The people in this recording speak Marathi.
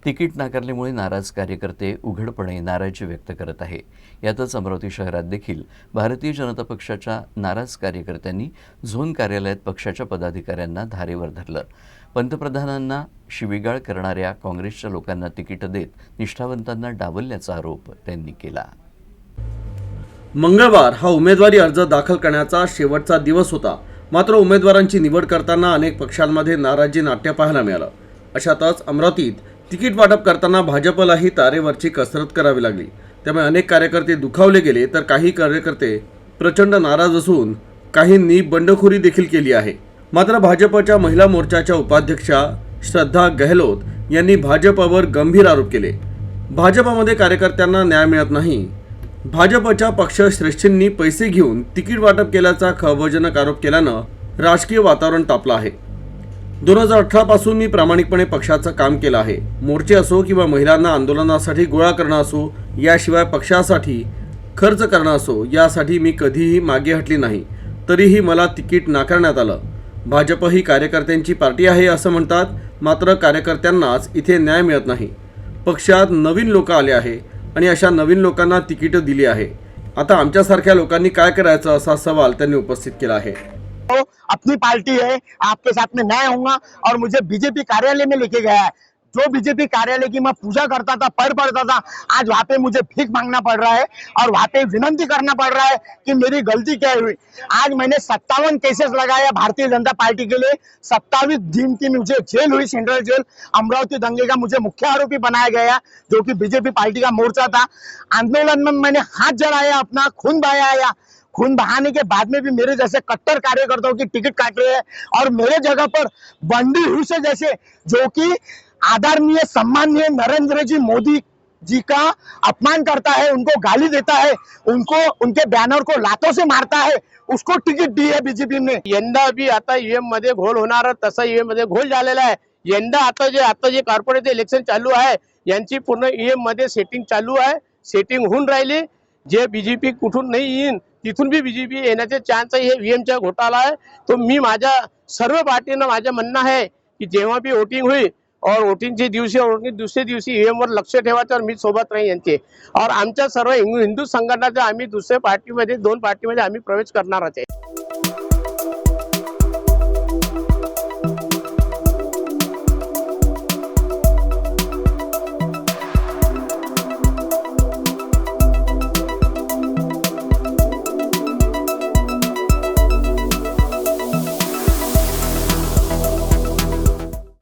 तिकीट नाकारल्यामुळे नाराज कार्यकर्ते उघडपणे नाराजी व्यक्त करत आहे। यातच अमरावती शहरात देखील भारतीय जनता पक्षाच्या नाराज कार्यकर्त्यांनी झोन कार्यालयात पक्षाच्या पदाधिकाऱ्यांना धारेवर धरलं। पंतप्रधानांना शिवीगाळ करणाऱ्या काँग्रेसच्या लोकांना तिकीट देत निष्ठावंतांना डावलल्याचा आरोप त्यांनी केला। मंगळवार हा उमेदवारी अर्ज दाखल करण्याचा शेवटचा दिवस होता। मात्र उमेदवारांची निवड करताना अनेक पक्षांमध्ये नाराजी नाट्य पाहायला मिळालं। अशातच अमरावतीत तिकीट वाटप करताना भाजपलाही तारेवरची कसरत करावी लागली। त्यामुळे अनेक कार्यकर्ते दुखावले गेले, तर काही कार्यकर्ते प्रचंड नाराज असून काहींनी बंडखोरी देखील केली आहे। मात्र भाजपच्या महिला मोर्चाच्या उपाध्यक्षा श्रद्धा गेहलोत यांनी भाजपवर गंभीर आरोप केले। भाजपमध्ये कार्यकर्त्यांना न्याय मिळत नाही। भाजपच्या पक्षश्रेष्ठींनी पैसे घेऊन तिकीट वाटप केल्याचा खळबळजनक आरोप केल्यानं राजकीय वातावरण तापलं आहे। 2018 पासून मी प्रामाणिकपणे पक्षाचं काम केलं आहे। मोर्चे असो किंवा महिलांना आंदोलनासाठी गोळा करणं असो, याशिवाय पक्षासाठी खर्च करणं असो, यासाठी मी कधीही मागे हटली नाही। तरीही मला तिकीट नाकारण्यात आलं। भाजप ही कार्यकर्त्यांची पार्टी आहे असं म्हणतात, मात्र कार्यकर्त्यांनाच इथे न्याय मिळत नाही। पक्षात नवीन लोक आले आहे आणि अशा नवीन लोकांना तिकीट दिली आहे। आता आमच्यासारख्या लोकांनी काय करायचं असा सवाल त्यांनी उपस्थित केला आहे। तो अपनी पार्टी है, आपके साथ में मैं आऊंगा और मुझे बीजेपी कार्यालय में लेके गया है। जो बीजेपी कार्यालय की मैं पूजा करता था, पैर पड़ता था, आज वहाँ पे मुझे भीख मांगना पड़ रहा है और वहाँ पे विनंती करना पड़ रहा है कि मेरी गलती क्या हुई। आज मैंने 57 केसेस लगाया भारतीय जनता पार्टी के लिए। 27 दिन की मुझे जेल हुई, सेंट्रल जेल। अमरावती दंगे का मुझे मुख्य आरोपी बनाया गया, जो कि बीजेपी पार्टी का मोर्चा था। आंदोलन में मैंने हाथ जलाया, अपना खून बहाया। खून बहाने के बाद में भी मेरे जैसे कट्टर कार्यकर्ताओं की टिकट काट रहे हैं और मेरे जगह पर बंडी हुसैन जैसे, जो कि आदरणीय सम्माननीय नरेंद्र जी मोदी जी का अपमान करता है, उनको गाली देता है, उनको उनके बैनर को लातों से मारता है, उसको तिकीट दी है बीजेपी ने। यंदा बी आता ईव्हीएम मध्ये घोल होणार, तसा ईव्हीएम मध्ये घोल झालेला आहे। यंदा आता जे कॉर्पोरेट इलेक्शन चालू आहे, यांची पूर्ण ईव्हीएम मध्ये सेटिंग चालू आहे, सेटिंग होऊन राहिली। जे बीजेपी कुठून नाही येईन तिथून बी बीजेपी येण्याचे चान्स आहे। हे ईव्हीएमचा घोटाळा आहे। तो मी माझ्या सर्व पार्टीनं माझं म्हणणं आहे की जेव्हा बी वोटिंग होईल और वोटिंगच्या दिवशी और दुसऱ्या दिवशी ईव्हीएम वर लक्ष ठेवायचं और मी सोबत राहीन यांचे। और आमच्या सर्व हिंदू संघटनाच्या आम्ही दुसऱ्या पार्टीमध्ये 2 पार्टीमध्ये आम्ही प्रवेश करणारच आहे।